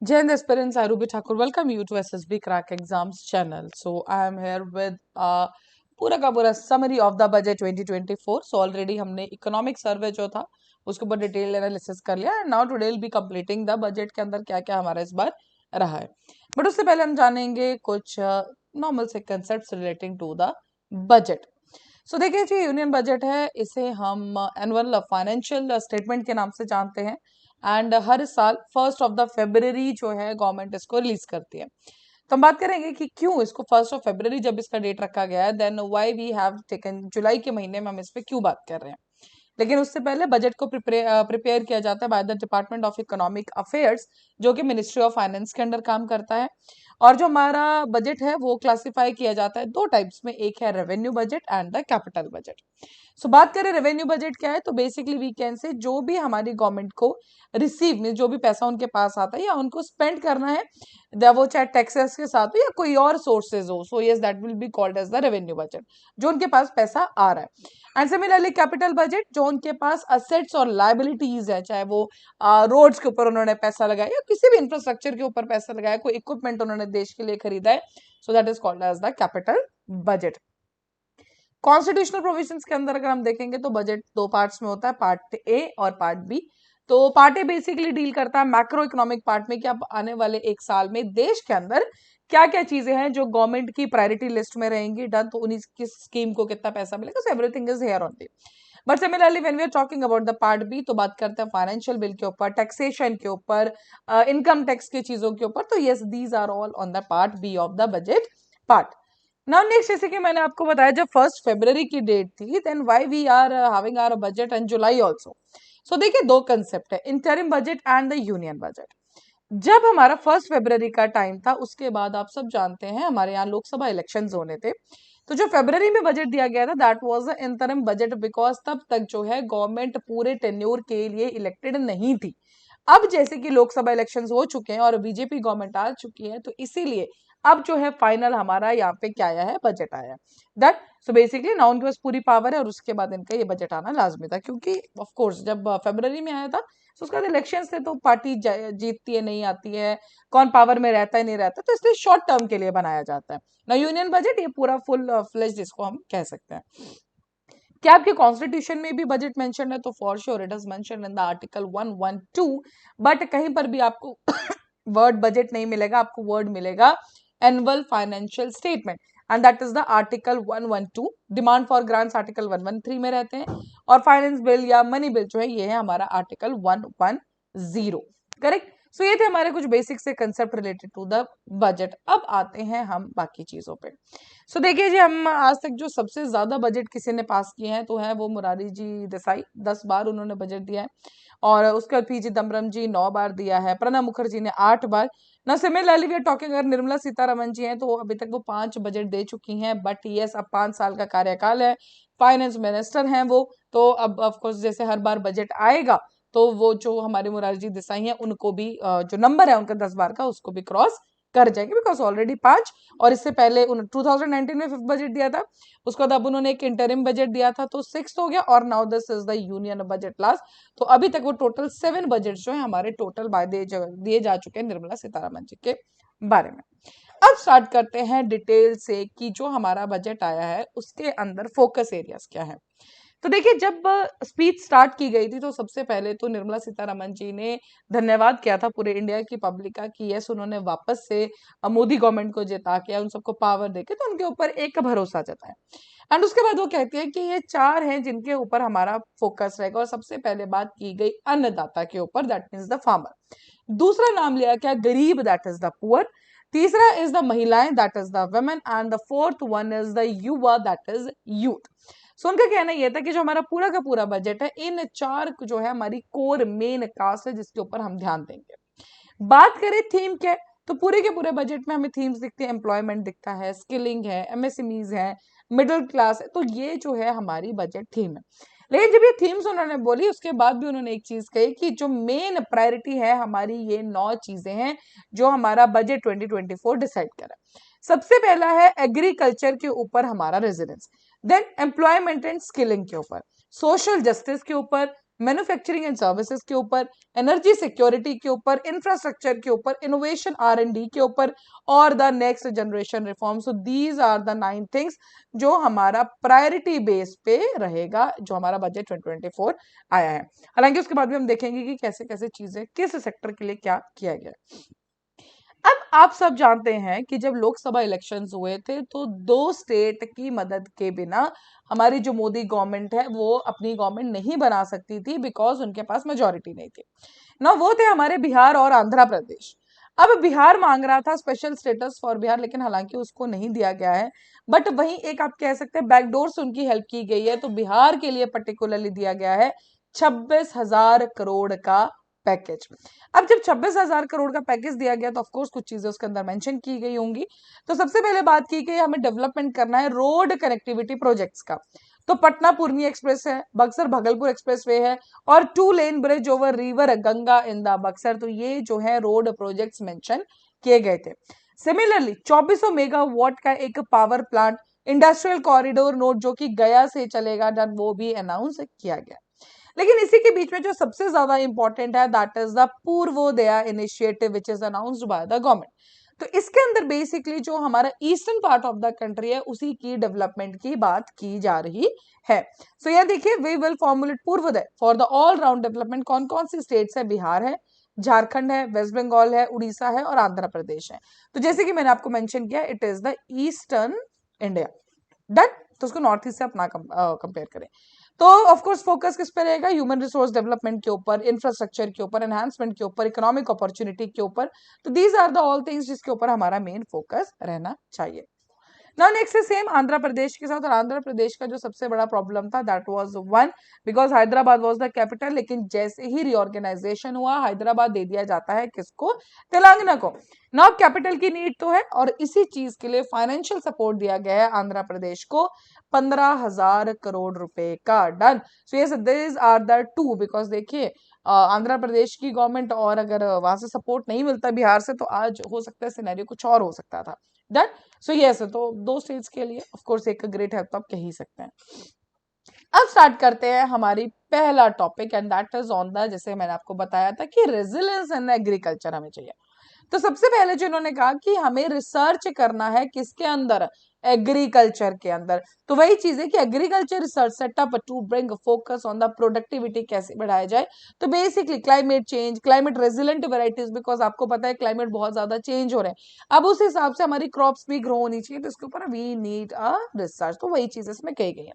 Jai Hind aspirants, I Ruby Thakur welcome you to SSB Crack Exams channel. So I am here with पूरा का पूरा summary of the budget 2024. So already हमने economic survey जो था उसके ऊपर detail analysis कर लिया and now today will be completing the budget के अंदर क्या क्या हमारा इस बार रहा है. बट उससे पहले हम जानेंगे कुछ नॉर्मल से concept relating to the budget. So देखिए जी, यूनियन बजट है, इसे हम एनुअल फाइनेंशियल स्टेटमेंट के नाम से जानते हैं एंड हर साल 1 जो है गवर्नमेंट इसको रिलीज करती है. तो हम बात करेंगे कि क्यों इसको 1 जब इसका डेट रखा गया है, then why we have taken जुलाई के महीने में हम इस पे क्यों बात कर रहे हैं. लेकिन उससे पहले बजट को प्रिपेयर किया जाता है by the department of economic affairs, जो कि मिनिस्ट्री ऑफ फाइनेंस के अंडर काम करता है. और जो हमारा बजट है वो क्लासिफाई किया जाता है दो टाइप्स में, एक है revenue budget and the capital budget. So बात करें रेवेन्यू बजट क्या है, तो बेसिकली वी कैन से जो भी हमारी गवर्नमेंट को रिसीव में जो भी पैसा उनके पास आता है या उनको स्पेंड करना है, वो चाहे टैक्सेस के साथ हो या कोई और सोर्सेज हो, so yes that will be called as the revenue budget, जो उनके पास पैसा आ रहा है. एंड सिमिलरली कैपिटल बजट, जो उनके पास असेट्स और लाइबिलिटीज है, चाहे वो रोड्स के ऊपर उन्होंने पैसा लगाया या किसी भी इंफ्रास्ट्रक्चर के ऊपर पैसा लगाया, कोई इक्विपमेंट उन्होंने देश के लिए खरीदा है, so that is called as the capital budget. Constitutional provisions के अंदर अगर हम देखेंगे तो बजट दो पार्ट्स में होता है, पार्ट ए और पार्ट बी. तो पार्ट ए बेसिकली डील करता है मैक्रो इकोनॉमिक पार्ट में कि अब आने वाले एक साल में देश के अंदर क्या क्या चीजें हैं जो गवर्नमेंट की प्रायोरिटी लिस्ट में रहेंगी डन, तो उन्हीं की स्कीम को कितना पैसा मिलेगा, so everything is here only. But similarly when we are talking about the part B, तो बात करते हैं फाइनेंशियल बिल के ऊपर, टैक्सेशन के ऊपर, इनकम टैक्स की चीजों के ऊपर. तो yes, these are all on the part B of the budget part. Now next, जैसे कि मैंने आपको बताया जब 1 फरवरी की डेट थी, then why we are having our budget in July also. So देखिए, दो कंसेप्ट है, interim budget and the union budget. जब हमारा 1 फरवरी का टाइम था, उसके बाद आप सब जानते हैं हमारे यहाँ लोकसभा इलेक्शंस होने थे. तो जो फरवरी में बजट दिया गया था that was the interim budget, because तब तक जो है गवर्नमेंट पूरे टेन्योर के लिए इलेक्टेड नहीं थी. अब जैसे कि लोकसभा इलेक्शंस हो चुके हैं और बीजेपी गवर्नमेंट आ चुकी है, तो इसीलिए अब जो है फाइनल हमारा यहाँ पे क्या आया है, बजट आया है. दैट सो बेसिकली नाउ उनके पास पूरी पावर है और उसके बाद इनका ये बजट आना लाजमी था, क्योंकि ऑफ कोर्स जब फरवरी में आया था तो उसके बाद इलेक्शन थे, तो पार्टी जीतती है नहीं आती है, कौन पावर में रहता है नहीं रहता, तो इसलिए शॉर्ट टर्म के लिए बनाया जाता है ना. यूनियन बजट ये पूरा फुल फ्लेज जिसको हम कह सकते हैं. क्या आपके कॉन्स्टिट्यूशन में भी बजट मेंशन है, तो for sure it is mention in the article 112. But कहीं पर भी आपको वर्ड बजट नहीं मिलेगा, आपको वर्ड मिलेगा annual financial statement, and that is the article 112. Demand for grants article 113 में रहते हैं और फाइनेंस बिल या मनी बिल जो है ये है हमारा आर्टिकल 110. करेक्ट. सो ये थे हमारे कुछ बेसिक से concept related to the budget. अब आते हैं हम बाकी चीजों पे. सो देखिए जी, हम आज तक जो सबसे ज्यादा बजट किसी ने पास किए हैं तो है वो मुरारी जी देसाई, 10 बार उन्होंने बजट दिया है. और उसके बाद पीजी दमरम जी 9 बार दिया है, प्रणब मुखर्जी ने 8 बार. ना सिमिलरली वी आर टॉकिंग, अगर निर्मला सीतारमन जी हैं तो अभी तक वो 5 बजट दे चुकी हैं. बट यस, अब 5 साल का कार्यकाल है, फाइनेंस मिनिस्टर हैं वो, तो अब ऑफकोर्स जैसे हर बार बजट आएगा तो वो जो हमारे मुरारजी देसाई हैं उनको भी जो नंबर है उनका 10 बार का उसको भी क्रॉस कर जाएंगे, बिकॉज ऑलरेडी 5. और इससे पहले 2019 में 5th बजट दिया था, उसके बाद अब उन्होंने एक इंटरिम बजट दिया था तो 6th हो गया, और now this is the union budget last. तो अभी तक वो टोटल 7 बजट जो है हमारे टोटल दिए जा चुके हैं निर्मला सीतारमन जी के बारे में. अब स्टार्ट करते हैं डिटेल से कि जो हमारा बजट आया है उसके अंदर फोकस एरियाज क्या है. तो देखिए, जब स्पीच स्टार्ट की गई थी तो सबसे पहले तो निर्मला सीतारमन जी ने धन्यवाद किया था पूरे इंडिया की पब्लिक का कि यस, उन्होंने वापस से मोदी गवर्नमेंट को जिता के उन सबको पावर देके तो उनके ऊपर एक भरोसा जताया. एंड उसके बाद वो कहती है कि ये 4 हैं जिनके ऊपर हमारा फोकस रहेगा, और सबसे पहले बात की गई अन्नदाता के ऊपर, दैट मीन्स द फार्मर. दूसरा नाम लिया क्या, गरीब, दैट इज द पुअर. तीसरा इज द महिलाएं, that is the women. And the fourth one is the युवा, दैट इज यूथ. सो उनका कहना यह था कि जो हमारा पूरा का पूरा बजट है, इन 4 जो है हमारी कोर मेन कास्ट है जिसके ऊपर हम ध्यान देंगे. बात करें थीम क्या है, तो पूरे के पूरे बजट में हमें थीम्स दिखते हैं, एम्प्लॉयमेंट दिखता है, स्किलिंग है, एमएसएमईज है, मिडिल क्लास है, तो ये जो है हमारी बजट थीम है. लेकिन जब ये थीम्स उन्होंने बोली उसके बाद भी उन्होंने एक चीज कही कि जो मेन प्रायोरिटी है हमारी, ये 9 चीजें हैं जो हमारा बजट 2024 डिसाइड करा. सबसे पहला है एग्रीकल्चर के ऊपर हमारा residence, then employment and skilling के ऊपर, सोशल जस्टिस के ऊपर, मैन्युफैक्चरिंग एंड सर्विसेज के ऊपर, एनर्जी सिक्योरिटी के ऊपर, इंफ्रास्ट्रक्चर के ऊपर, इनोवेशन R&D के ऊपर और the next generation reform. So these are the 9 things जो हमारा प्रायोरिटी बेस पे रहेगा जो हमारा बजट 2024 आया है. हालांकि उसके बाद भी हम देखेंगे कि कैसे कैसे चीजें किस सेक्टर के लिए क्या किया गया. अब आप सब जानते हैं कि जब लोकसभा इलेक्शंस हुए थे तो 2 स्टेट की मदद के बिना हमारी जो मोदी गवर्नमेंट है वो अपनी गवर्नमेंट नहीं बना सकती थी बिकॉज उनके पास मेजोरिटी नहीं थी ना. वो थे हमारे बिहार और आंध्र प्रदेश. अब बिहार मांग रहा था स्पेशल स्टेटस फॉर बिहार, लेकिन हालांकि उसको नहीं दिया गया है. बट वहीं एक आप कह सकते हैं बैकडोर से उनकी हेल्प की गई है. तो बिहार के लिए पर्टिकुलरली दिया गया है 26,000 करोड़ का पैकेज. अब जब 26,000 करोड़ का पैकेज दिया गया तो ऑफकोर्स कुछ चीजें उसके अंदर मेंशन की गई होंगी. तो सबसे पहले बात की गई हमें डेवलपमेंट करना है रोड कनेक्टिविटी प्रोजेक्ट्स का. तो पटना पूर्णी एक्सप्रेस है, बक्सर भागलपुर एक्सप्रेसवे है और 2 lane bridge over river Ganga in the Buxar. तो ये जो है रोड प्रोजेक्ट्स मेंशन किए गए थे. सिमिलरली 2400 मेगावाट का एक power plant industrial corridor node जो कि गया से चलेगा डन, वो भी अनाउंस किया गया. लेकिन इसी के बीच में जो सबसे ज्यादा इंपॉर्टेंट है that is the Purvodaya initiative which is announced by the government. तो इसके अंदर बेसिकली जो हमारा eastern part of the country है उसी की डेवलपमेंट की बात की जा रही है. सो यह देखिए we will formulate Purvodaya for the all round development. कौन कौन सी स्टेट्स है? बिहार है, झारखंड है, वेस्ट बंगाल है, उड़ीसा है और आंध्र प्रदेश है. तो जैसे कि मैंने आपको मेंशन किया it is the eastern India. Done. तो उसको नॉर्थ ईस्ट से अपना कंपेयर करें तो ऑफ कोर्स फोकस किस पे रहेगा? ह्यूमन रिसोर्स डेवलपमेंट के ऊपर, इंफ्रास्ट्रक्चर के ऊपर, एनहांसमेंट के ऊपर, इकोनॉमिक अपॉर्चुनिटी के ऊपर. तो these are the all things जिसके ऊपर हमारा मेन फोकस रहना चाहिए. Now next is same Andhra Pradesh के साथ. और आंध्र प्रदेश का जो सबसे बड़ा प्रॉब्लम था that was one because Hyderabad was the capital. लेकिन जैसे ही रीऑर्गेनाइजेशन हुआ हैदराबाद दे दिया जाता है किसको? तेलंगाना को. नाउ कैपिटल की नीड तो है और इसी चीज के लिए फाइनेंशियल सपोर्ट दिया गया है आंध्र प्रदेश को 15,000 करोड़ रुपए का. Done. So yes this are the two because देखिए आंध्र प्रदेश की गवर्नमेंट और अगर वहां से सपोर्ट नहीं मिलता बिहार से तो आज हो सकता है सिनेरियो कुछ और हो सकता था. डन. सो यस तो 2 स्टेट्स के लिए ऑफ कोर्स एक ग्रेट हेल्प तो आप कह ही सकते हैं. अब स्टार्ट करते हैं हमारी पहला topic and that is on the जैसे मैंने आपको बताया था कि रेजिलियंस इन एग्रीकल्चर हमें चाहिए. तो सबसे पहले जो इन्होंने कहा कि हमें रिसर्च करना है किसके अंदर? एग्रीकल्चर के अंदर. तो वही चीज है कि agriculture research setup to bring focus on the productivity कैसे बढ़ाया जाए. तो basically climate change, climate resilient varieties because आपको पता है क्लाइमेट बहुत ज्यादा चेंज हो रहे हैं. अब उस हिसाब से हमारी क्रॉप्स भी ग्रो होनी चाहिए तो इसके ऊपर वी नीड अ रिसर्च. तो वही चीज इसमें कही गई है.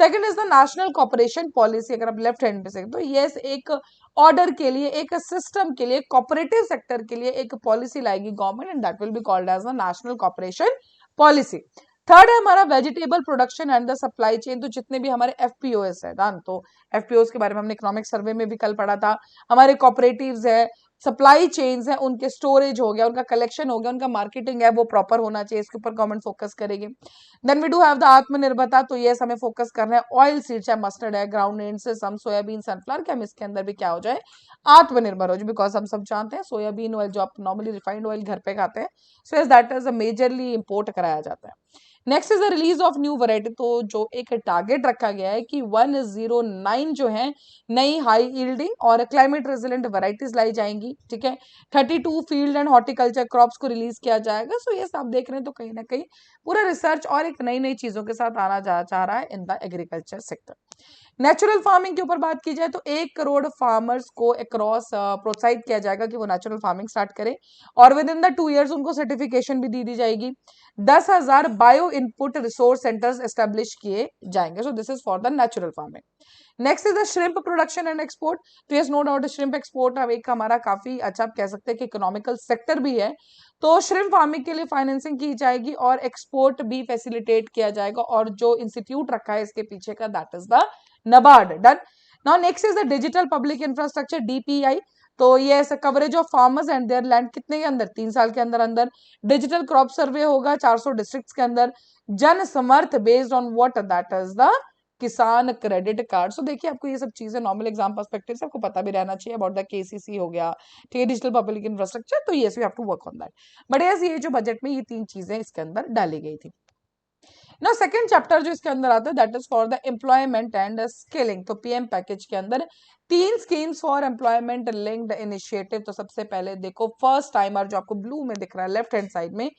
Second is the national cooperation policy. अगर आप लेफ्ट हैंड पे से तो यस एक ऑर्डर के लिए, एक सिस्टम के लिए, कॉपरेटिव सेक्टर के लिए एक पॉलिसी लाएगी government and that will be called as the national cooperation policy. Third है हमारा vegetable production and the supply chain. तो जितने भी हमारे एफपीओएस है डन. तो एफपीओएस के बारे में हमने इकोनॉमिक सर्वे में भी कल पढ़ा था. हमारे कॉपरेटिव्स है, सप्लाई चेन्स है, उनके स्टोरेज हो गया, उनका कलेक्शन हो गया, उनका मार्केटिंग है वो प्रॉपर होना चाहिए. इसके ऊपर गवर्नमेंट फोकस करेगी. Then we do have the Aatmanirbharta. तो ये हमें फोकस करना है ऑयल सीड्स है, मस्टर्ड है, ग्राउंड से सम सोयाबीन, सनफ्लावर के हम इसके अंदर भी क्या हो जाए? आत्मनिर्भर हो जाए. बिकॉज हम सब जानते हैं सोयाबीन ऑयल जो आप नॉर्मली रिफाइंड ऑयल घर पे खाते हैं सो yes that is majorly import कराया जाता है. Next is the release of new variety. तो जो एक टारगेट रखा गया है कि 109 जो है नई हाई यील्डिंग और क्लाइमेट रेजिलेंट वैरायटीज लाई जाएंगी. ठीक है. 32 फील्ड एंड हॉर्टिकल्चर क्रॉप्स को रिलीज किया जाएगा. सो यस आप देख रहे हैं तो कहीं ना कहीं पूरा रिसर्च और एक नई नई चीजों के साथ आना चाह रहा है in the agriculture sector. Natural farming के ऊपर बात की जाए तो 1 करोड़ फार्मर्स को अक्रॉस प्रोत्साहित किया जाएगा कि वो नेचुरल फार्मिंग स्टार्ट करें और विद इन द 2 इयर्स उनको सर्टिफिकेशन भी दी जाएगी. 10,000 bio input resource centres establish किए जाएंगे. So this is for the natural farming. Next is the shrimp production and export. तो yes no doubt shrimp export अब एक हमारा काफी अच्छा आप कह सकते हैं कि इकोनॉमिकल सेक्टर भी है. तो श्रिम्प फार्मिंग के लिए फाइनेंसिंग की जाएगी और एक्सपोर्ट भी फैसिलिटेट किया जाएगा और जो इंस्टीट्यूट रखा है इसके पीछे का that is the NABARD. Done. Now next is the digital public infrastructure DPI. तो ये coverage of farmers and there land कितने के अंदर? 3 साल के अंदर अंदर. डिजिटल क्रॉप सर्वे होगा 400 डिस्ट्रिक्ट्स के अंदर. Jan Samarth based on what? That is the Kisan credit card. So देखिए आपको ये सब चीजें नॉर्मल एग्जाम पर्सपेक्टिव से आपको पता भी रहना चाहिए अबाउट द केसीसी हो गया. ठीक है. Digital public infrastructure. तो yes we have to work on that. But yes ये जो बजट में ये 3 चीजें इसके अंदर डाली गई थी. ना सेकंड चैप्टर जो इसके अंदर आता है that is for the employment and skilling. तो पीएम पैकेज के अंदर 3 schemes for employment linked initiative. तो सबसे पहले देखो फर्स्ट टाइमर जो आपको ब्लू में दिख रहा है लेफ्ट हैंड साइड में,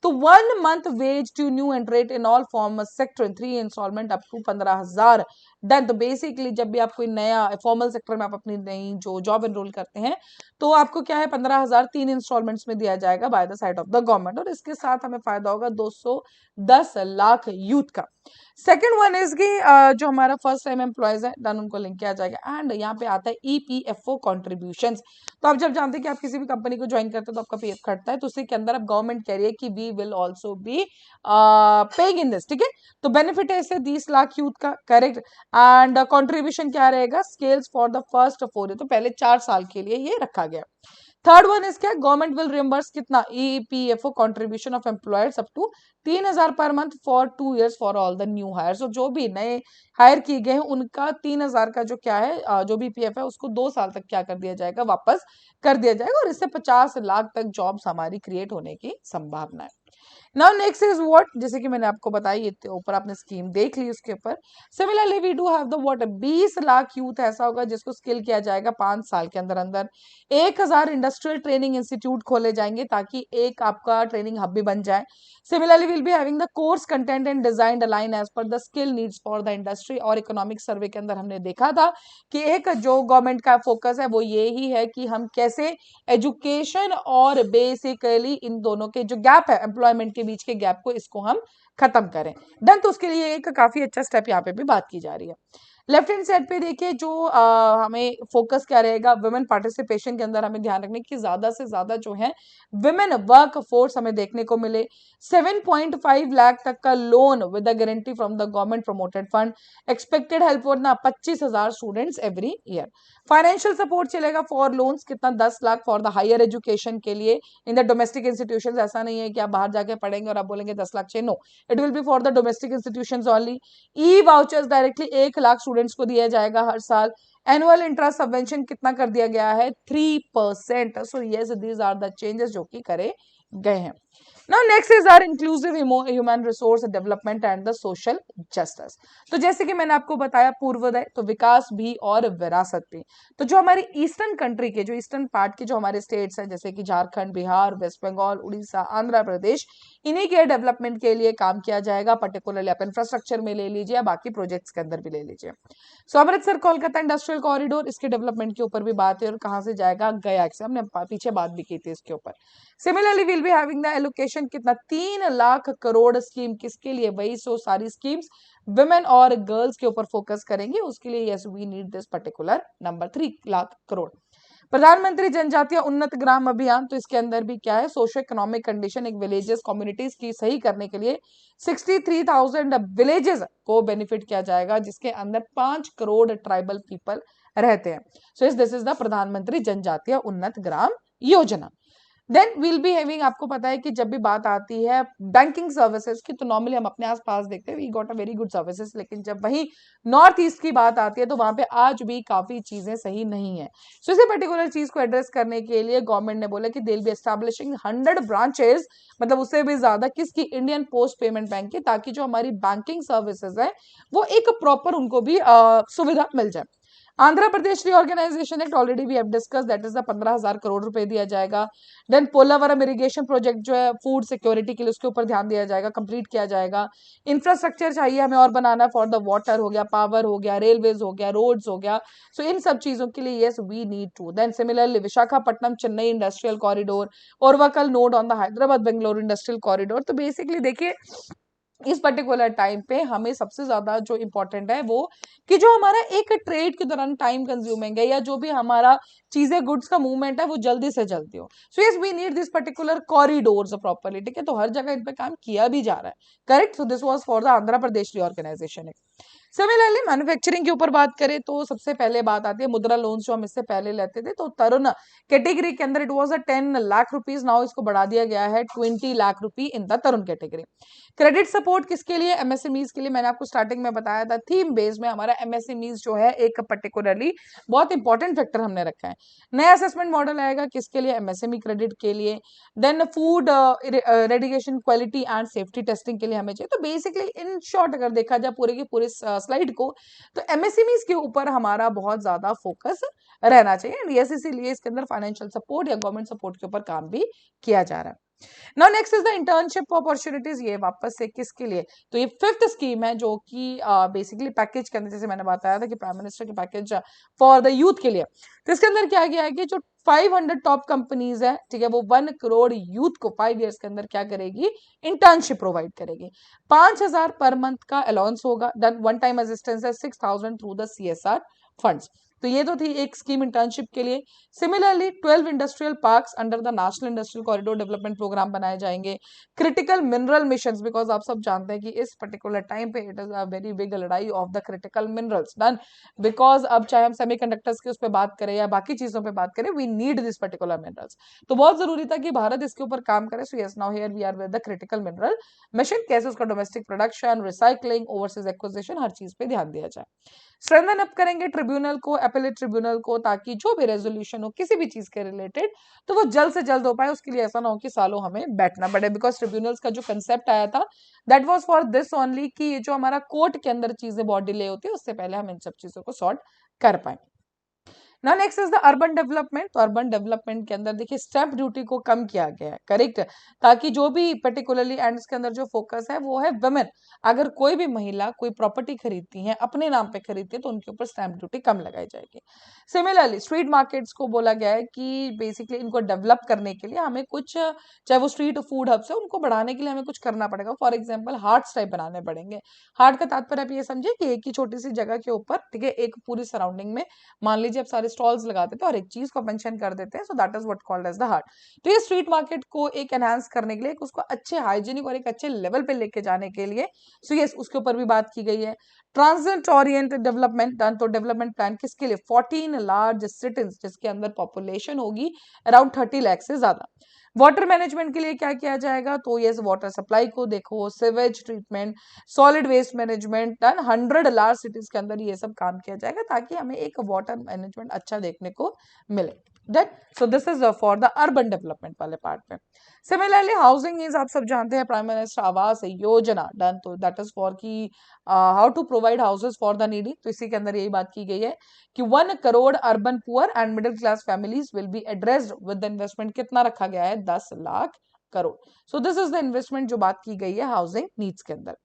तो 1 month wage to new entrant in all formal sector in 3 installment up to 15,000 done. तो बेसिकली जब भी आप कोई नया फॉर्मल सेक्टर में आप अपनी नई जो जॉब एनरोल करते हैं तो आपको क्या है 15,000 3 इंस्टॉलमेंट्स में दिया जाएगा by the side of the government, और इसके साथ हमें फायदा होगा 210 लाख यूथ का। सेकेंड वन इज की जो हमारा फर्स्ट टाइम एम्प्लॉयज है डन उनको लिंक किया जाएगा। एंड यहाँ पे आता है ईपीएफओ कॉन्ट्रीब्यूशन। तो आप जब जानते हैं कि आप किसी भी कंपनी को ज्वाइन करते हैं तो आपका पीएफ कटता है, तो उसी के अंदर अब गवर्नमेंट कह रही है कि we will also be paying in this, ठीक है। तो बेनिफिट है इससे 20 लाख यूथ का, करेक्ट। एंड कंट्रीब्यूशन क्या रहेगा, scales for the first 4 year, तो पहले 4 साल के लिए ये रखा गया। थर्ड वन इज क्या, गवर्नमेंट विल रियम्बर्स कितना, EPFO contribution of employers up to 3,000 per month for 2 years for all the new hires. जो भी नए हायर किए गए हैं उनका 3,000 का जो क्या है जो भी पीएफ है उसको 2 साल तक क्या कर दिया जाएगा, वापस कर दिया जाएगा, और इससे 50 लाख तक जॉब्स हमारी क्रिएट होने की संभावना है। नाउ नेक्स्ट इज व्हाट, जैसे कि मैंने आपको बताई ये ऊपर आपने स्कीम देख ली उसके ऊपर। Similarly we do have the what, 20 lakh youth ऐसा होगा जिसको स्किल किया जाएगा 5 साल के अंदर अंदर। 1,000 इंडस्ट्रियल ट्रेनिंग इंस्टीट्यूट खोले जाएंगे ताकि एक आपका ट्रेनिंग हब भी बन जाए। Similarly will be having the course content and design align as per the skill needs for the industry. और इकोनॉमिक सर्वे के अंदर हमने देखा था कि एक जो गवर्नमेंट का फोकस है वो ये ही है कि हम कैसे एजुकेशन और बेसिकली इन दोनों के जो गैप है एम्प्लॉयमेंट के बीच के गैप को, इसको हम खत्म करें। डन, तो उसके लिए एक काफी अच्छा स्टेप यहाँ पे भी बात की जा रही है। लेफ्ट हैंड साइड पे देखिए जो हमें फोकस क्या रहेगा, वुमेन पार्टिसिपेशन के अंदर हमें ध्यान रखने की ज्यादा से ज्यादा जो है वुमेन वर्क फोर्स हमें देखने को मिले। 7.5 लाख तक का loan with the guarantee from the government promoted fund. Expected help for ना 25,000 students every year. Financial support चलेगा फॉर लोन्स कितना, 10 lakh for the higher education के लिए इन द डोमेस्टिक इंस्टीट्यूशंस। ऐसा नहीं है कि आप बाहर जाके पढ़ेंगे और आप बोलेंगे 10 लाख चाहिए, no, it will be for the domestic institutions only. E vouchers directly 1 lakh students को दिया जाएगा हर साल। एनुअल इंटरेस्ट सबवेंशन कितना कर दिया गया है, 3%। So yes these are the changes जो कि करे गए हैं। Now next is our inclusive human resource development and the social justice। तो जैसे कि मैंने आपको बताया पूर्वोदय तो विकास भी और विरासत भी। तो जो हमारी ईस्टर्न कंट्री के जो ईस्टर्न पार्ट के जो हमारे स्टेट्स हैं जैसे कि झारखंड, बिहार, वेस्ट बंगाल, उड़ीसा, आंध्र प्रदेश, इन्हीं के डेवलपमेंट के लिए काम किया जाएगा। पर्टिकुलरली आप इंफ्रास्ट्रक्चर में ले लीजिए या बाकी प्रोजेक्ट्स के अंदर भी ले लीजिए। सो अमृतसर कोलकाता इंडस्ट्रियल कॉरिडोर, इसके डेवलपमेंट के ऊपर भी बात है और कहाँ से जाएगा, गया से, हमने पीछे बात भी की थी इसके ऊपर। Similarly will be having the allocation कितना, 3 लाख करोड़ स्कीम किसके लिए, वही सो सारी स्कीम्स वुमेन और गर्ल्स के ऊपर फोकस करेंगे, उसके लिए yes we need this particular number 3 lakh crore. Pradhanmantri Janjatiya उन्नत ग्राम अभियान, तो इसके अंदर भी क्या है, सोशो इकोनॉमिक कंडीशन एक विलेजेस कम्युनिटीज की सही करने के लिए 63,000 विलेजेस को बेनिफिट किया जाएगा जिसके अंदर 5 करोड़ ट्राइबल पीपल रहते हैं। सो दिस इज द प्रधानमंत्री जनजातीय उन्नत Gram Yojana. Then will be having, आपको पता है कि जब भी बात आती है बैंकिंग सर्विसेज की तो नॉर्मली हम अपने आसपास देखते हैं we got a very good services, लेकिन जब वही नॉर्थ ईस्ट की बात आती है तो वहां पे आज भी काफी चीजें सही नहीं है। सो इसी पर्टिकुलर चीज को एड्रेस करने के लिए गवर्नमेंट ने बोला कि they will be establishing 100 branches, मतलब उससे भी ज्यादा किसकी, इंडियन पोस्ट पेमेंट बैंक की, ताकि जो हमारी बैंकिंग सर्विसेज है वो एक प्रॉपर उनको भी सुविधा मिल जाए। Andhra Pradesh reorganisation act already we have discuss, that is the 15,000 crore रुपए दिया जाएगा। देन पोलावरम इरिगेशन प्रोजेक्ट जो है फूड सिक्योरिटी के लिए, उसके ऊपर ध्यान दिया जाएगा, कंप्लीट किया जाएगा। इंफ्रास्ट्रक्चर चाहिए हमें और बनाना फॉर द वाटर हो गया, पावर हो गया, रेलवेज हो गया, रोड्स हो गया। सो इन सब चीजों के लिए yes we need to. Then similarly Visakhapatnam Chennai industrial corridor, Orvakal node on the Hyderabad Bengaluru industrial corridor. तो बेसिकली देखिए इस पर्टिकुलर टाइम पे हमें सबसे ज्यादा जो इंपॉर्टेंट है वो कि जो हमारा एक ट्रेड के दौरान टाइम कंज्यूमिंग है या जो भी हमारा चीजें गुड्स का मूवमेंट है वो जल्दी से जल्दी हो। So yes we need this particular corridors properly, ठीक है। तो हर जगह इन पे काम किया भी जा रहा है, correct. So this was for the Andhra Pradesh reorganisation. Similarly manufacturing के ऊपर बात करें तो सबसे पहले बात आती है मुद्रा लोन्स जो हम इससे पहले लेते थे, तो तरुण कैटेगरी के अंदर it was 10 lakh rupees, now इसको बढ़ा दिया गया है 20 lakh rupee in the Tarun category. Credit support किसके लिए? एमएसएमईज के लिए। मैंने आपको स्टार्टिंग में बताया था थीम बेस में हमारा एमएसएमईज जो है एक पर्टिकुलरली बहुत इंपॉर्टेंट फैक्टर हमने रखा है। नया असेसमेंट मॉडल आएगा किसके लिए? एमएसएमई क्रेडिट के लिए। Then food radiation quality and safety testing के लिए हमें चाहिए। तो बेसिकली इन शॉर्ट अगर देखा जाए पूरे की पूरे स्लाइड को, तो एमएसएमईज के ऊपर हमारा बहुत ज्यादा फोकस रहना चाहिए एंड यस इसीलिए इसके अंदर फाइनेंशियल सपोर्ट या गवर्नमेंट सपोर्ट के ऊपर काम भी किया जा रहा है। Now next is the internship opportunities. ये वापस से किसके लिए? तो ये फिफ्थ स्कीम है जो कि बेसिकली पैकेज के अंदर, जैसे मैंने बताया था कि प्राइम मिनिस्टर के पैकेज फॉर द यूथ के लिए, तो इसके अंदर क्या किया है कि जो 500 टॉप कंपनीज है, ठीक है, वो 1 करोड़ यूथ को 5 इयर्स के अंदर क्या करेगी? इंटर्नशिप प्रोवाइड करेगी। 5,000 पर मंथ का अलाउंस होगा। देन वन टाइम असिस्टेंस है 6,000 थ्रू द सीएसआर फंड्स। तो ये तो थी एक स्कीम इंटर्नशिप के लिए। Similarly 12 industrial parks under the national industrial corridor development programme बनाए जाएंगे। क्रिटिकल मिनरल मिशन, बिकॉज आप सब जानते हैं कि इस पर्टिकुलर टाइम पे it is a very big लड़ाई of the critical minerals done, because अब चाहे हम सेमीकंडक्टर्स के उस पर बात करें या बाकी चीजों पर बात करें, we need this particular minerals. तो बहुत जरूरी था कि भारत इसके ऊपर काम करे। So yes, now here we are with the critical mineral mission. कैसे उसका domestic production, recycling, overseas acquisition, हर चीज पे ध्यान दिया जाए। स्ट्रेंथन अप करेंगे ट्रिब्यूनल को, एपेलेट ट्रिब्यूनल को, ताकि जो भी रेजोल्यूशन हो किसी भी चीज के रिलेटेड, तो वो जल्द से जल्द हो पाए। उसके लिए ऐसा ना हो कि सालों हमें बैठना पड़े, बिकॉज ट्रिब्यूनल्स का जो कंसेप्ट आया था that was for this only कि ये जो हमारा कोर्ट के अंदर चीजें बहुत डिले होती है, उससे पहले हम इन सब चीजों को सॉर्ट कर पाए। Now next is the urban development. तो अर्बन डेवलपमेंट के अंदर देखिए स्टैंप ड्यूटी को कम किया गया है, करेक्ट, ताकि जो भी पर्टिकुलरली एंड इसके अंदर जो फोकस है वो है वुमेन। अगर कोई भी महिला कोई प्रॉपर्टी खरीदती है, अपने नाम पे खरीदती है, तो उनके ऊपर स्टैंप ड्यूटी कम लगाई जाएगी। सिमिलरली स्ट्रीट मार्केट्स को बोला गया है कि बेसिकली इनको डेवलप करने के लिए हमें कुछ, चाहे वो स्ट्रीट फूड हब्स है, उनको बढ़ाने के लिए हमें कुछ करना पड़ेगा। फॉर एग्जाम्पल हार्ट्स टाइप बनाने पड़ेंगे। हार्ट का तात्पर्य आप ये समझे कि एक ही छोटी सी जगह के ऊपर, ठीक है, एक पूरी सराउंडिंग में मान लीजिए आप सारे स्टॉल्स लगा देते हैं और एक चीज को मेंशन कर देते हैं, so that is what called as the heart. तो ये स्ट्रीट मार्केट को एक एनहांस करने के लिए, उसको अच्छे हाइजीनिक और एक अच्छे लेवल पे लेके जाने के लिए, सो यस उसके ऊपर भी बात की गई है। Transit oriented development done. तो डेवलपमेंट प्लान किसके लिए? 14 लार्ज सिटीज जिसके अंदर पॉपुलेशन होगी अराउंड 30 लाख से ज्यादा। वाटर मैनेजमेंट के लिए क्या किया जाएगा? तो ये वाटर सप्लाई को देखो, sewage treatment, solid waste management done. 100 large cities के अंदर ये सब काम किया जाएगा ताकि हमें एक वाटर मैनेजमेंट अच्छा देखने को मिले। That so this is for the urban development वाले पार्ट में। सिमिलरली हाउसिंग इज, आप सब जानते हैं, प्राइम मिनिस्टर आवास योजना डन। तो दैट इज फॉर की how to provide houses for the needy. तो इसी के अंदर यही बात की गई है कि 1 करोड़ urban poor and middle class families will be addressed with the investment. कितना रखा गया है? 10 lakh crore. So this is the investment जो बात की गई है हाउसिंग नीड्स के अंदर।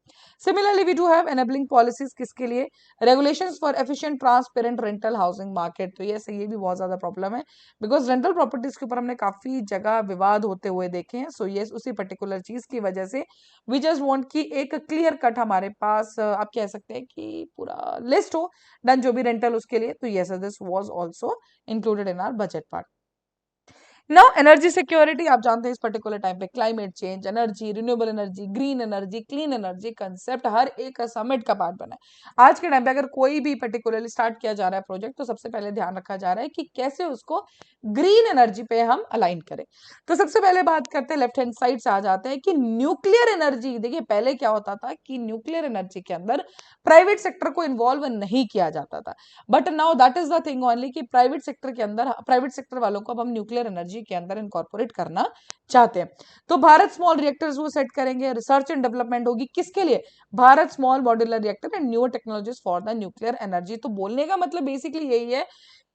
Similarly we do have enabling policies किसके लिए? Regulations for efficient transparent rental housing market. तो ये भी बहुत ज्यादा प्रॉब्लम है, बिकॉज रेंटल प्रॉपर्टीज के ऊपर हमने काफी जगह विवाद होते हुए देखे हैं। सो ये उसी पर्टिकुलर चीज की वजह से वी जस्ट वांट कि एक क्लियर कट हमारे पास आप कह सकते हैं कि पूरा लिस्ट हो डन जो भी रेंटल उसके लिए। तो yes this was also included in our budget part. Now energy security, आप जानते हैं इस पर्टिकुलर टाइम पे climate change, energy, renewable energy, green energy, clean energy concept हर एक समिट का पार्ट बना है। आज के टाइम पे अगर कोई भी पर्टिकुलरली स्टार्ट किया जा रहा है प्रोजेक्ट, तो सबसे पहले ध्यान रखा जा रहा है कि कैसे उसको ग्रीन एनर्जी पे हम अलाइन करें। तो सबसे पहले बात करते हैं लेफ्ट हैंड साइड से, आ जाते हैं कि न्यूक्लियर एनर्जी। देखिए पहले क्या होता था कि न्यूक्लियर एनर्जी के अंदर प्राइवेट सेक्टर को इन्वॉल्व नहीं किया जाता था, but now that is the thing only कि प्राइवेट सेक्टर के अंदर, प्राइवेट सेक्टर वालों को अब हम न्यूक्लियर एनर्जी के अंदर इनकॉर्पोरेट करना चाहते हैं। तो भारत स्मॉल रिएक्टर्स वो सेट करेंगे। रिसर्च एंड डेवलपमेंट होगी किसके लिए? Bharat small modular reactor and newer technologies for the nuclear energy. तो बोलने का मतलब बेसिकली यही है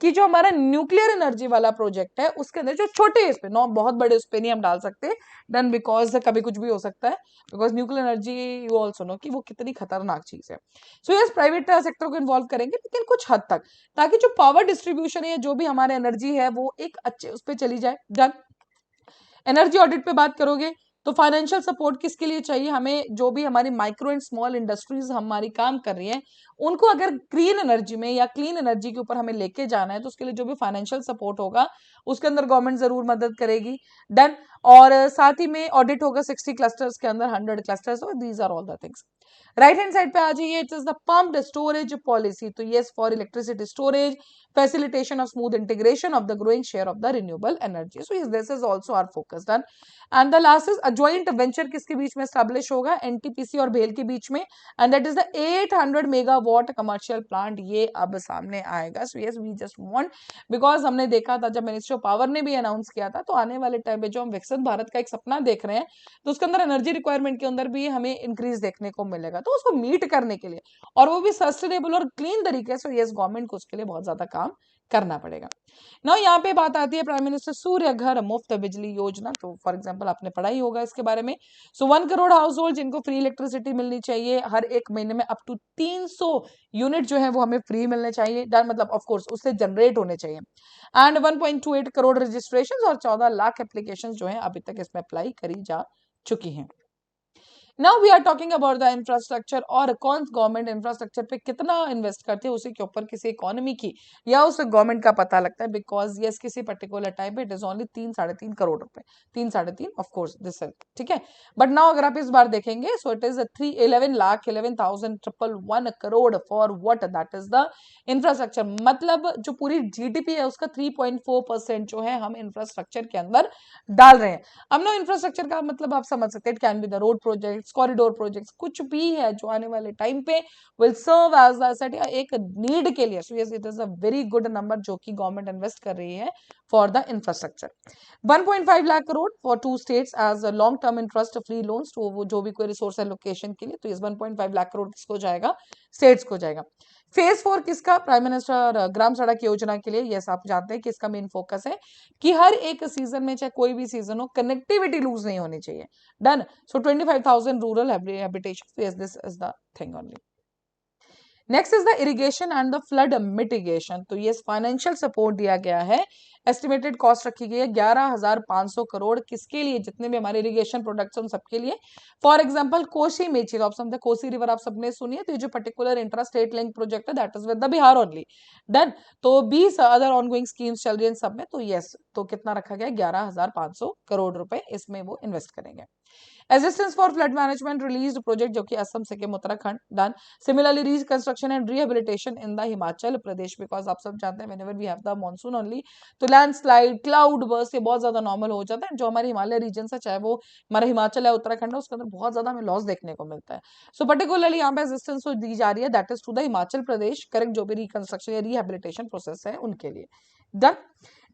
कि जो हमारा न्यूक्लियर एनर्जी वाला प्रोजेक्ट है उसके अंदर जो छोटे इस पे, नौ बहुत बड़े उस पे नहीं हम डाल सकते डन, बिकॉज कभी कुछ भी हो सकता है, because nuclear energy you also know कि वो कितनी खतरनाक चीज है। सो यस प्राइवेट सेक्टर को इन्वॉल्व करेंगे लेकिन कुछ हद तक, ताकि जो पावर डिस्ट्रीब्यूशन है, जो भी हमारे एनर्जी है, वो एक अच्छे उस पर चली जाए डन। एनर्जी ऑडिट पे बात करोगे तो फाइनेंशियल सपोर्ट किसके लिए चाहिए? हमें जो भी हमारी माइक्रो एंड स्मॉल इंडस्ट्रीज हमारी काम कर रही हैं, उनको अगर ग्रीन एनर्जी में या क्लीन एनर्जी के ऊपर हमें लेके जाना है, तो उसके लिए जो भी फाइनेंशियल सपोर्ट होगा उसके अंदर गवर्नमेंट जरूर मदद करेगी डन। और साथ ही में ऑडिट होगा 60 क्लस्टर्स के अंदर, 100 क्लस्टर्स, और these are all the things. Right hand side पे आ जाइए, it is the pumped storage policy, तो yes for electricity storage, facilitation of smooth integration of the growing share of the renewable energy. So yes, this is also our focus done. And the last is a joint venture किसके बीच में establish होगा, NTPC और BHEL के बीच में, and that is the 800 megawatt commercial plant, ये अब सामने आएगा. So yes, we just want, because हमने देखा था जब मिनिस्ट्री ऑफ पावर ने भी अनाउंस किया था, तो आने वाले टाइम में जो हम विकसित भारत का एक सपना देख रहे हैं, तो उसके अंदर एनर्जी रिक्वायरमेंट के अंदर भी हमें इंक्रीज देखने को मिलेगा, तो उसको मीट करने के लिए और वो भी सस्टेनेबल और क्लीन तरीके से, यस गवर्नमेंट को उसके लिए बहुत ज्यादा काम करना पड़ेगा ना. यहाँ पे बात आती है प्राइम मिनिस्टर सूर्य घर मुफ्त बिजली योजना, तो फॉर एग्जांपल आपने पढ़ा ही होगा इसके बारे में. सो 1 करोड़ हाउस होल्ड जिनको फ्री इलेक्ट्रिसिटी मिलनी चाहिए, हर एक महीने में अप टू 300 यूनिट जो है वो हमें फ्री मिलने चाहिए, मतलब ऑफ कोर्स उससे जनरेट होने चाहिए. एंड 1.28 करोड़ रजिस्ट्रेशन और 14 लाख एप्लीकेशन जो है अभी तक इसमें अप्लाई करी जा चुकी हैं. Now we are talking about the infrastructure, और कौन गवर्नमेंट इंफ्रास्ट्रक्चर पे कितना इन्वेस्ट करते हैं उसी के ऊपर किसी इकोनॉमी की या उस गवर्नमेंट का पता लगता है. बिकॉज यस किसी पर्टिकुलर टाइम पे इट इज ओनली 3-3.5 करोड़ रुपए, 3-3.5 ऑफ कोर्स दिस है, ठीक है. बट नाउ अगर आप इस बार देखेंगे, so it is 11,11,111 crore for what, that is the infrastructure. मतलब जो पूरी जीडीपी है उसका 3.4% जो है हम इंफ्रास्ट्रक्चर के अंदर डाल रहे हैं. अब नो इंफ्रास्ट्रक्चर का मतलब आप समझ सकते हैं, it can be the road projects, corridor projects, कुछ भी है जो आने वाले टाइम पे will serve as the asset या एक नीड के लिए. So yes it is a very good number जो कि गवर्नमेंट इन्वेस्ट कर रही है for the infrastructure. 1.5 lakh crore for 2 states as long term interest free loans, तो वो जो भी कोई रिसोर्स एलोकेशन के लिए, तो इस 1.5 लाख करोड़ किसको जाएगा, स्टेट्स को जाएगा. फेज 4 किसका, प्राइम मिनिस्टर ग्राम सड़क योजना के लिए. यस आप जानते हैं कि इसका मेन फोकस है कि हर एक सीजन में, चाहे कोई भी सीजन हो, कनेक्टिविटी लूज नहीं होनी चाहिए. Done. So 25,000 rural habitation, yes this is the thing only. Next is the irrigation and the flood mitigation, तो ये फाइनेंशियल सपोर्ट दिया गया है. एस्टिमेटेड कॉस्ट रखी गई है 11,500 करोड़, किसके लिए, जितने भी हमारे इरिगेशन प्रोडक्ट्स हैं उन सबके लिए. फॉर एग्जांपल कोसी मेची, तो आप समझते कोसी रिवर आप सबने सुनी है, तो ये जो particular intra state link project है that is with the Bihar only. Done. तो 20 अदर ऑनगोइंग स्कीम्स चल रही है सब में, तो यस तो कितना रखा गया, 11,500 करोड़ रुपए इसमें वो इन्वेस्ट करेंगे. Assistance for flood management release project जो कि Assam Sikkim Uttarakhand. Done. Similarly reconstruction and rehabilitation in the Himachal Pradesh, because आप सब जानते हैं whenever we have the monsoon only, तो लैंडस्लाइड, क्लाउड बर्स्ट ये बहुत ज्यादा नॉर्मल हो जाता है. जो हमारे हिमालय रीजन है, चाहे वो हमारा हिमाचल है उत्तराखंड है, उसके अंदर बहुत ज्यादा हमें लॉस देखने को मिलता है. सो पर्टिकुलरली यहाँ पे असिस्टेंस दी जा रही है, that is to the Himachal Pradesh, correct, जो भी रिकंस्ट्रक्शन या रिहेबिलिटेशन प्रोसेस है उनके लिए. डन.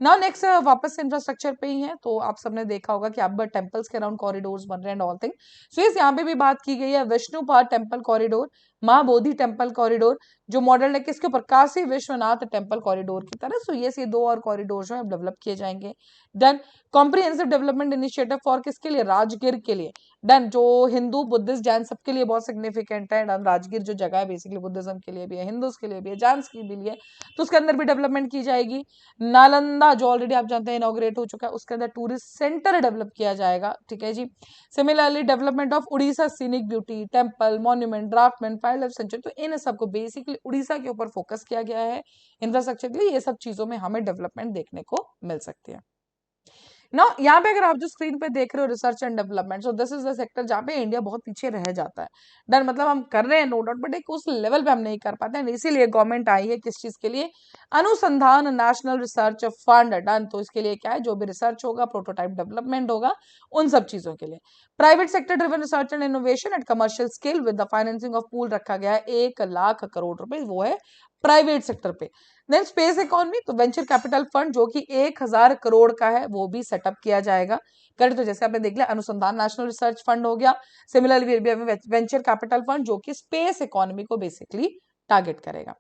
नाउ नेक्स्ट वापस इंफ्रास्ट्रक्चर पे ही है, तो आप सबने देखा होगा कि अब टेम्पल्स के अराउंड कॉरिडोर्स बन रहे हैं एंड ऑल थिंग. सो इस यहाँ पे भी बात की गई है Vishnupad temple corridor, Mahabodhi temple corridor, जो मॉडल है किसके ऊपर, काशी विश्वनाथ टेम्पल कॉरिडोर की तरह. सो ये 2 और कॉरिडोर जो है डेवलप किए जाएंगे. Done. Comprehensive development initiative for किसके लिए, राजगीर के लिए. डन. जो हिंदू बुद्धिस्ट जैन सबके लिए बहुत सिग्निफिकेंट है. डन. राजगीर जो जगह है बेसिकली बुद्धिज्म के लिए भी है, हिंदूज के लिए भी है, जैन के लिए है, तो उसके अंदर भी डेवलपमेंट की जाएगी. नालंदा जो ऑलरेडी आप जानते हैं इनॉग्रेट हो चुका है, उसके अंदर टूरिस्ट सेंटर डेवलप किया जाएगा, ठीक है जी. Similarly development of Orissa scenic beauty, temple, monument, draftsman, wild life sanctuary, तो इन सबको बेसिकली उड़ीसा के ऊपर फोकस किया गया है इंफ्रास्ट्रक्चर के लिए. ये सब चीजों में हमें डेवलपमेंट देखने को मिल सकती है. ना यहाँ पे अगर आप जो स्क्रीन पे देख रहे हो research and development, so this is the sector जहाँ पे इंडिया बहुत पीछे रह जाता है. डन. मतलब हम कर रहे हैं नो डाउट, बट एक उस लेवल पे हम नहीं कर पाते हैं, इसीलिए गवर्नमेंट आई है किस चीज के लिए, अनुसंधान नेशनल रिसर्च फंड. डन. तो इसके लिए क्या है, जो भी रिसर्च होगा, प्रोटोटाइप डेवलपमेंट होगा, उन सब चीजों के लिए. Private sector driven research and innovation at commercial scale with the financing of pool रखा गया है 1 लाख करोड़ रुपए, वो है प्राइवेट सेक्टर पे. देन स्पेस इकोनॉमी, तो वेंचर कैपिटल फंड जो कि 1,000 करोड़ का है वो भी सेटअप किया जाएगा. करेक्ट. तो जैसे आपने देख लिया अनुसंधान नेशनल रिसर्च फंड हो गया. सिमिलरली वेंचर कैपिटल फंड जो कि स्पेस इकोनॉमी को बेसिकली टारगेट करेगा.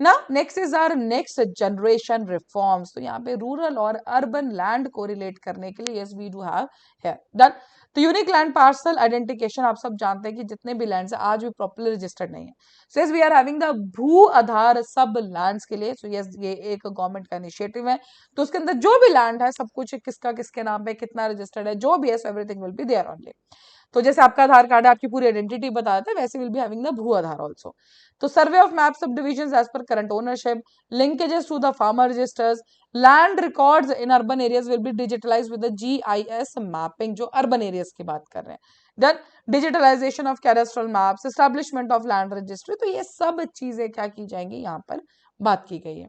ना next is our next generation reforms, तो यहाँ पे रूरल और अर्बन लैंड को रिलेट करने के लिए yes we do have here. Done. तो यूनिक लैंड पार्सल आइडेंटिफिकेशन, आप सब जानते हैं कि जितने भी लैंड्स हैं आज भी प्रॉपर्ली रजिस्टर्ड नहीं है. सो yes we are having the Bhu Aadhaar सब लैंड्स के लिए. सो यस ये एक गवर्नमेंट का इनिशिएटिव है, तो उसके अंदर जो भी लैंड है सब कुछ किसका किसके नाम पे कितना रजिस्टर्ड है जो भी है, so everything will be there only. तो जैसे आपका आधार कार्ड है, आपकी पूरी आइडेंटिटी बता देता है, वैसे will be having the Bhu Aadhaar also. तो survey of map sub division as per current ownership, linkages to the farmer registers, land records in urban areas will be digitalize with GIS mapping, जो urban areas की बात कर रहे हैं। Then digitalization of cadastral maps, establishment of land registry, तो ये सब चीजें क्या की जाएंगी, यहाँ पर बात की गई है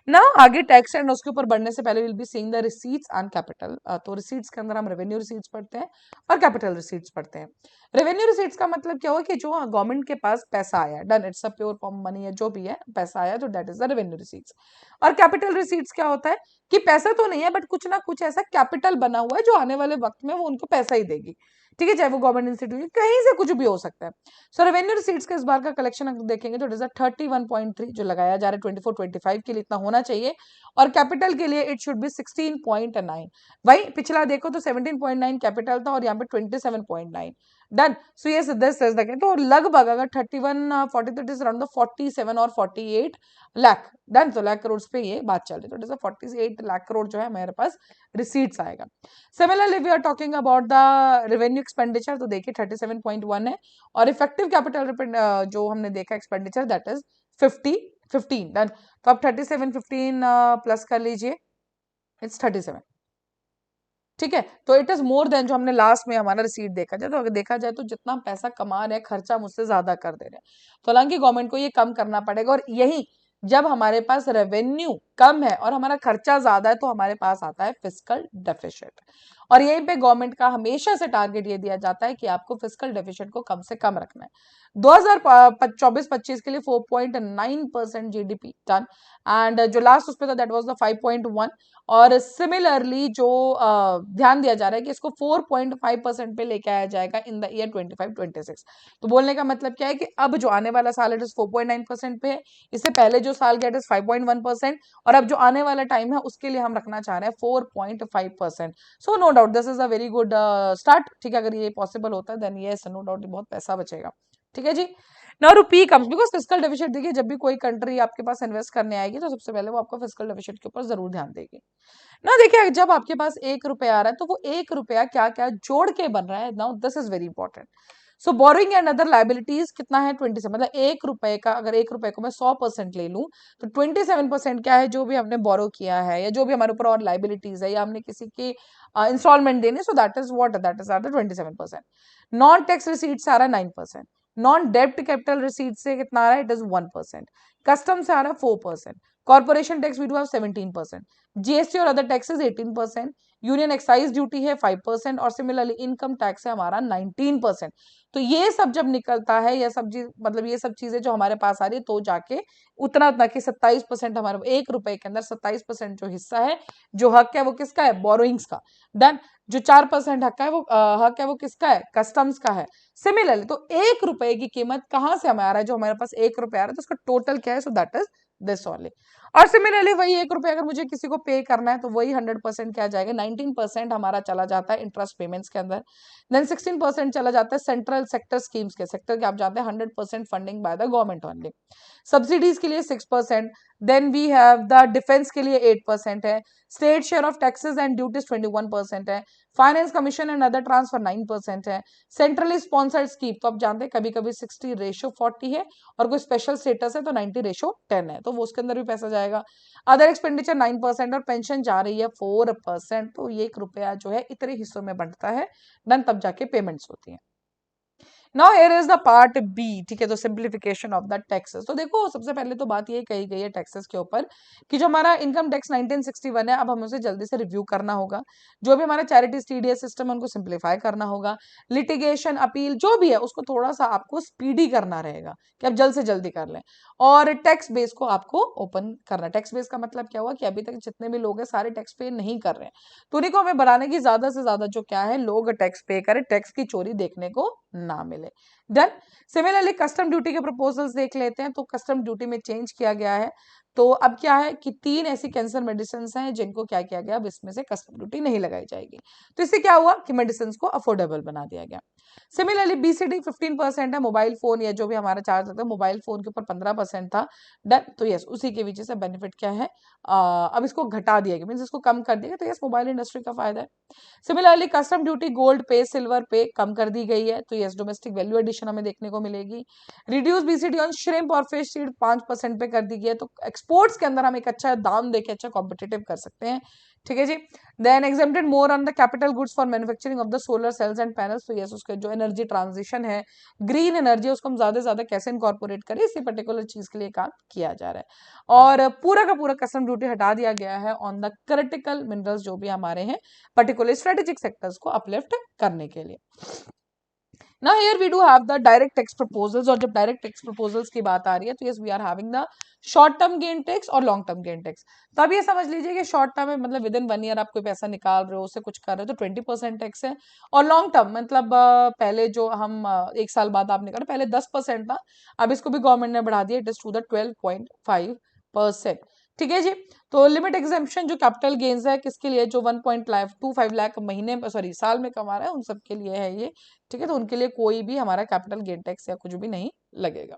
ना। आगे टैक्स एंड उसके ऊपर बढ़ने से पहले will be seeing the receipts and capital. तो रिसीट्स के अंदर हम रेवेन्यू रिसीट्स पढ़ते हैं और कैपिटल रिसीट्स पढ़ते हैं। रेवेन्यू रिसीट्स का मतलब क्या हुआ कि जो गवर्नमेंट के पास पैसा आया, done, it's a pure form money है, जो भी है पैसा आया, तो that is the revenue receipts. और कैपिटल रिसीट्स क्या होता है कि पैसा तो नहीं है बट कुछ ना कुछ ऐसा कैपिटल बना हुआ है जो आने वाले वक्त में वो उनको पैसा ही देगी, ठीक है, चाहे वो गवर्नमेंट इंस्टीट्यूट कहीं से कुछ भी हो सकता है। सो रेवेन्यू रिसीट्स के इस बार का कलेक्शन अगर देखेंगे तो इट इज 31.3 जो लगाया जा रहा है 24-25 के लिए, इतना होना चाहिए। और कैपिटल के लिए इट शुड बी 16.9। वही पिछला देखो तो 17.9 कैपिटल था और यहाँ पे 27.9। डन। सो ये दिस इज द, तो लगभग अगर 31 40 तो इट इज अराउंड द 47 और 48 लाख। डन। तो लाख करोड़ पे ये बात चल रही है, तो इट इज 48 लाख करोड़ जो है हमारे पास रिसीट्स आएगा। Similarly we are talking about the revenue expenditure, तो देखिए 37.1 है। और इफेक्टिव कैपिटल जो हमने देखा एक्सपेंडिचर दैट इज 15। डन। तो आप 37 15 प्लस कर लीजिए, इट्स 37, ठीक है। तो इट इज मोर देन जो हमने लास्ट में हमारा रिसीट देखा जाए, तो अगर देखा जाए तो जितना हम पैसा कमा रहे हैं खर्चा मुझसे ज्यादा कर दे रहे हैं, तो हालांकि गवर्नमेंट को ये कम करना पड़ेगा। और यही जब हमारे पास रेवेन्यू कम है और हमारा खर्चा ज्यादा है तो हमारे पास आता है फिस्कल डेफिसिट। और यहीं पे गवर्नमेंट का हमेशा से टारगेट ये दिया जाता है कि आपको फिस्कल डेफिसिट को कम से कम रखना है। 2024-25 के लिए 4.9% GDP टन, एंड जो लास्ट उस पे था दैट वाज द 5.1। और सिमिलरली जो ध्यान दिया जा रहा है कि इसको 4.5% पे लेके आया जाएगा इन द ईयर 25-26। तो बोलने का मतलब क्या है कि अब जो आने वाला साल इट इज 4.9% पे है, इससे पहले जो साल गया इट इज 5.1%, और अब जो आने वाला टाइम है उसके लिए हम रखना चाह रहे हैं 4.5%। So no doubt this is a very good start, ठीक है। अगर ये पॉसिबल होता है देन यस, नो डाउट बहुत पैसा बचेगा, ठीक है जी। Now rupee comes because fiscal deficit, देखिए जब भी कोई कंट्री आपके पास इन्वेस्ट करने आएगी तो सबसे पहले वो आपका फिस्कल डेफिसिट के ऊपर जरूर ध्यान देगी ना। देखिए जब आपके पास 1 रुपया आ रहा है तो वो 1 रुपया क्या क्या जोड़ के बन रहा है, now this is very important. So borrowing and other liabilities कितना है 27, मतलब 1 रुपए का, अगर 1 रुपए को मैं 100% ले लूं तो 27% क्या है जो भी हमने बोरो किया है या जो भी हमारे ऊपर और लाइबिलिटीज है या हमने किसी की इंस्टॉलमेंट देने, so that is what, that is are the 27%। Non tax receipts आ रहा है 9%, नॉन डेब्ट कैपिटल रिसीट से कितना आ रहा है, इट इज 1%, कस्टम से आ रहा है 4%, corporation tax we do have 17%, GST और other taxes 18%, union excise duty है 5%, और सिमिलरली इनकम टैक्स है हमारा 19%। तो ये सब जब निकलता है, ये सब चीज मतलब ये सब चीजें जो हमारे पास आ रही है तो जाके उतना उतना कि 27% हमारे 1 रुपए के अंदर 27% जो हिस्सा है, जो हक है वो किसका है, बोरोइंग्स का। देन जो 4% हक है वो किसका है, कस्टम्स का है। सिमिलरली तो 1 रुपए की कीमत कहां से हमें आ रहा है, जो हमारे पास 1 रुपया आ रहा है तो उसका टोटल क्या है, so that is this only. और सिमिलरली वही 1 रुपया अगर मुझे किसी को पे करना है तो वही 100% क्या जाएगा, 19% हमारा चला जाता है इंटरेस्ट पेमेंट्स के अंदर। देन 16% चला जाता है सेंट्रल सेक्टर स्कीम्स के, सेक्टर के आप जानते हैं 100% funding by the government only. Subsidies के लिए 6%, then we have the defence के लिए 8% है, state share of taxes and duties 21% है, finance commission and other transfer 9% है, सेंट्रली स्पॉन्सर्ड स्कीम तो आप जानते हैं कभी कभी 60:40 है, और कोई स्पेशल स्टेटस है तो 90:10 है, तो वो उसके अंदर भी पैसा जाएगा। अदर एक्सपेंडिचर 9%, और पेंशन जा रही है 4%, तो ये 1 रुपया जो है इतने हिस्सों में बढ़ता है, देन तब जाके पेमेंट्स होती है। Now here is the part B, ठीक है, तो सिंप्लीफिकेशन ऑफ द टैक्सेस। तो देखो सबसे पहले तो बात ये कही गई है टैक्सेस के ऊपर कि जो हमारा इनकम टैक्स 1961 है अब हमें उसे जल्दी से रिव्यू करना होगा, जो भी हमारा चैरिटीज TDS सिस्टम है उनको सिंप्लीफाई करना होगा, लिटिगेशन अपील जो भी है उसको थोड़ा सा आपको स्पीडी करना रहेगा कि आप जल्द से जल्दी कर लें, और टैक्स बेस को आपको ओपन करना। टैक्स बेस का मतलब क्या हुआ कि अभी तक जितने भी लोग हैं सारे टैक्स पे नहीं कर रहे हैं, तो उन्हीं को हमें बढ़ाने की ज्यादा से ज्यादा जो क्या है लोग टैक्स पे करें, टैक्स की चोरी देखने को ना मिले। डन। सिमिलरली कस्टम ड्यूटी के प्रपोजल्स देख लेते हैं। तो कस्टम ड्यूटी में चेंज किया गया है। तो अब क्या है कि 3 ऐसी कैंसर मेडिसिन हैं जिनको क्या किया गया, अब इसमें से कस्टम ड्यूटी नहीं लगाई जाएगी। तो इससे क्या हुआ कि मेडिसिन को अफोर्डेबल बना दिया गया। सिमिलरली बीसीडी 15% है, मोबाइल फोन या जो भी हमारा चार्ज होता है मोबाइल फोन के ऊपर 15% था। डन। तो यस, उसी की वजह से बेनिफिट क्या है, अब इसको घटा दिया गया, मीन इसको कम कर दिया गया। तो यस, मोबाइल इंडस्ट्री का फायदा है। सिमिलरली कस्टम ड्यूटी गोल्ड पे, सिल्वर पे कम कर दी गई है। तो यस, डोमेस्टिक वैल्यू एडिशन हमें देखने को मिलेगी। रिड्यूस बीसीडी ऑन श्रिम्प और फिश सीड 5% पे कर दी गई है। तो एक्सपोर्ट्स के अंदर हम एक अच्छा दाम देके अच्छा कॉम्पिटिटिव कर सकते हैं। ठीक है जी। Then exempted more on the capital goods for manufacturing of the solar cells and panels. तो यस, उसके जो एनर्जी ट्रांजिशन है, ग्रीन एनर्जी, उसको हम ज्यादा से ज्यादा कैसे इनकॉर्पोरेट करें, इसी पर्टिकुलर चीज के लिए काम किया जा रहा है। और पूरा का पूरा कस्टम ड्यूटी हटा दिया गया है ऑन द क्रिटिकल मिनरल्स जो भी हमारे हैं, पर्टिकुलर स्ट्रेटेजिक सेक्टर्स को अपलिफ्ट करने के लिए। Now here we do have the direct tax proposals, और जब direct tax proposals की बात आ रही है तो yes we are having the short term gain tax और long term gain tax। तो अब ये समझ लीजिए कि शॉर्ट टर्म में मतलब विद इन 1 ईयर आप कोई पैसा निकाल रहे हो, उससे कुछ कर रहे हो तो 20% टैक्स है। और लॉन्ग टर्म मतलब पहले जो हम 1 साल बाद आप निकाल, पहले 10% था, अब इसको भी गवर्नमेंट ने बढ़ा दिया, इट इज टू द 12.5%। ठीक है जी। तो लिमिट एग्जेम्पशन जो कैपिटल गेन्स है किसके लिए, जो 1.25 लाख महीने सॉरी साल में कमा रहा है उन सबके लिए है ये। ठीक है। तो उनके लिए कोई भी हमारा कैपिटल गेन टैक्स या कुछ भी नहीं लगेगा।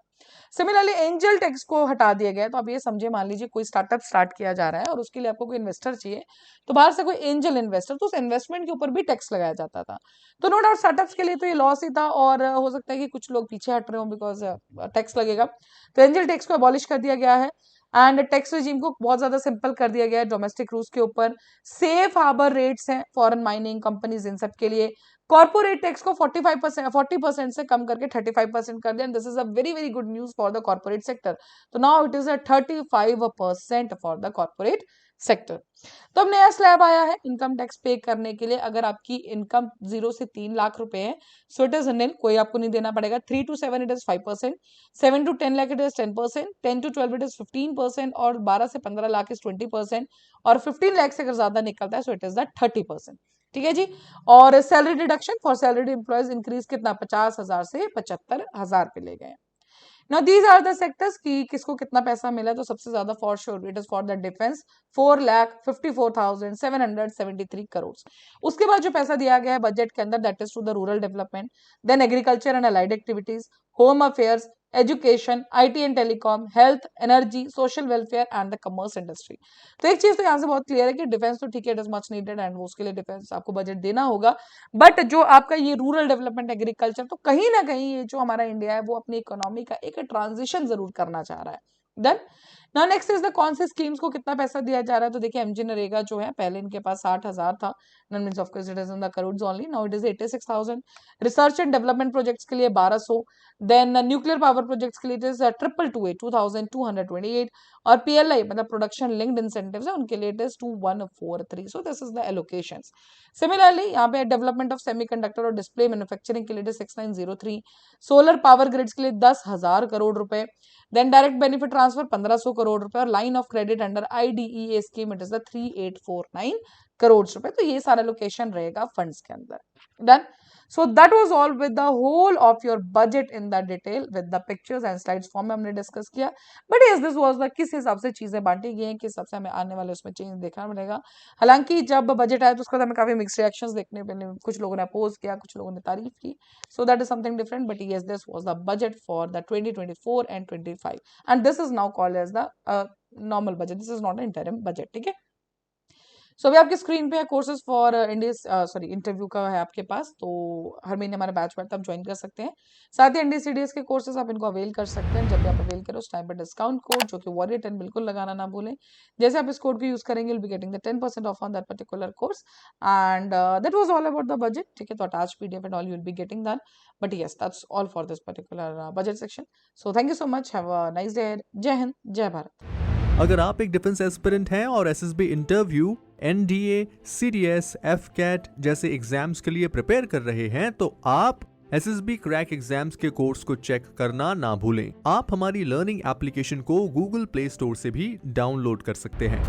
सिमिलरली एंजल टैक्स को हटा दिया गया है। तो आप ये समझे, मान लीजिए कोई स्टार्टअप स्टार्ट किया जा रहा है और उसके लिए आपको कोई इन्वेस्टर चाहिए, तो बाहर से कोई एंजल इन्वेस्टर, तो उस इन्वेस्टमेंट के ऊपर भी टैक्स लगाया जाता था। तो नो डाउट स्टार्टअप्स के लिए तो ये लॉस ही था, और हो सकता है कि कुछ लोग पीछे हट रहे हो बिकॉज टैक्स लगेगा। तो एंजल टैक्स को अबॉलिश कर दिया गया है एंड टैक्स रिजीम को बहुत ज्यादा सिंपल कर दिया गया है डोमेस्टिक रूल्स के ऊपर। सेफ हार्बर रेट्स हैं फॉरेन माइनिंग कंपनीज इन सब के लिए। कॉर्पोरेट टैक्स को 40% से कम करके 35% कर दिया। This is a very very good news for the corporate sector. तो now it is a 35% for the corporate sector. तो अब नया स्लैब आया है इनकम टैक्स पे करने के लिए। अगर आपकी इनकम 0 से 3 लाख रुपए है सो इट इज निल, कोई आपको नहीं देना पड़ेगा। 3 to 7 it is 5%, 7 to 10 lakh it is 10%, 10 to 12 it is 15%, और 12 से 15 लाख इज 20%, और 15 लाख से अगर ज्यादा निकलता है सो इट इज द 30%। ठीक है जी। और salary deduction for salaried employees increase कितना, 50,000 से 75,000 पे ले गए। Now these are the sectors कि किसको कितना पैसा मिला। तो सबसे ज्यादा for sure it is for the defence 4,54,773 crore. उसके बाद जो पैसा दिया गया है बजट के अंदर that is to the rural development, then agriculture and allied activities, home affairs, education, IT and telecom, health, energy, social welfare and the commerce industry. तो एक चीज तो यहाँ से बहुत क्लियर है कि डिफेंस तो ठीक है, it is much needed and उसके लिए डिफेंस आपको बजट देना होगा। बट जो आपका ये रूरल डेवलपमेंट, एग्रीकल्चर, तो कहीं ना कहीं ये जो हमारा इंडिया है वो अपनी इकोनॉमी का एक ट्रांजिशन जरूर करना चाह रहा है। Then now next is the कौन से स्कीम्स को कितना पैसा दिया जा रहा है। तो देखिए एमजी नरेगा जो है पहले इनके पास 60,000 था, none means of course it is in the crores only, now it is 86,000। Research and development projects के लिए 1200, देन न्यूक्लियर पावर प्रोजेक्ट्स के लिए इट इज 222 2228, और पीएलआई मतलब प्रोडक्शन लिंक्ड इंसेंटिव्स है उनके लिए it is 2143। So this is the allocations. Similarly यहाँ पे डेवलपमेंट ऑफ सेमीकंडक्टर और डिस्प्ले मैन्युफैक्चरिंग के लिए 6903, सोलर पावर ग्रिड्स के लिए 10,000 करोड़ रुपए, then direct benefit transfer 1500 crore रुपए, और line of credit under IDEA scheme it is the 3849 crore रुपए। तो ये सारा लोकेशन रहेगा फंड्स के अंदर। Done. So that was all with the whole of your budget in the detail with the pictures and slides form में हमने discuss किया। But yes this was the किस हिसाब से चीजें बांटी गई हैं, किस हिसाब से हमें आने वाले उसमें चेंज देखना मिलेगा। हालांकि जब बजट आया तो उसका हमें काफी मिक्स रिएक्शंस देखने मिले, कुछ लोगों ने अपोज किया, कुछ लोगों ने तारीफ की। सो that is something different, but yes this was the budget for the 2024 and 25 and this is now called as the normal budget, this is not an interim budget। ठीक है। सो अभी आपके स्क्रीन पे है कोर्सेज फॉर इंटरव्यू का है आपके पास। तो हर महीने हमारा बैच बैठता आप ज्वाइन कर सकते हैं। साथ ही एनडीसीडीएस के कोर्सेज आप इनको अवेल कर सकते हैं। जब भी आप अवेल करो उस टाइम पर डिस्काउंट कोड जो कि वॉरियर 10 बिल्कुल लगाना ना भूलें। जैसे आप इस कोड को यूज करेंगे will be getting the 10% of on that particular course and that was all about the budget. ठीक है। तो attach PDF and all you will be getting that, but yes that's all for this particular budget section. So thank you so much, have a nice day. जय हिंद, जय भारत। अगर आप एक defence aspirant हैं और SSB interview, NDA, CDS, AFCAT जैसे exams के लिए प्रिपेयर कर रहे हैं तो आप एसएसबी क्रैक एग्जाम्स के कोर्स को चेक करना ना भूलें। आप हमारी लर्निंग एप्लीकेशन को गूगल प्ले स्टोर से भी डाउनलोड कर सकते हैं।